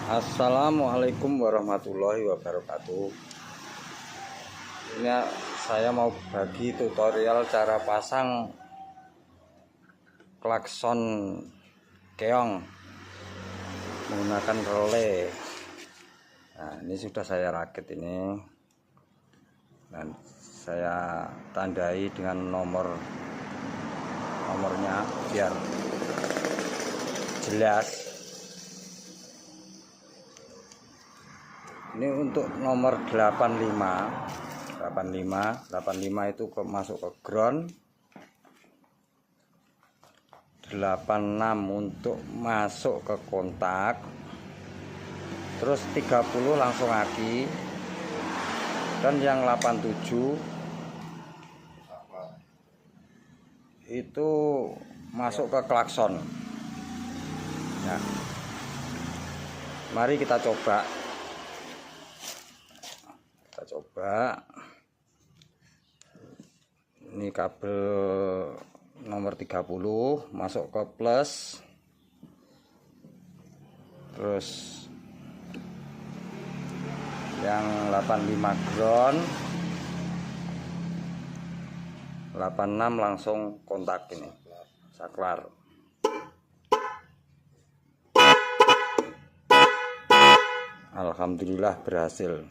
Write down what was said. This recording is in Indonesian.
Assalamualaikum warahmatullahi wabarakatuh. Ini saya mau bagi tutorial cara pasang klakson keong menggunakan relay. Nah, ini sudah saya rakit ini, dan saya tandai dengan nomornya biar jelas. Ini untuk nomor 85 itu masuk ke ground, 86 untuk masuk ke kontak, terus 30 langsung aki, dan yang 87 itu masuk ke klakson. Nah, mari kita coba. Ini kabel nomor 30 masuk ke plus, terus yang 85 ground, 86 langsung kontak ini saklar. Alhamdulillah berhasil.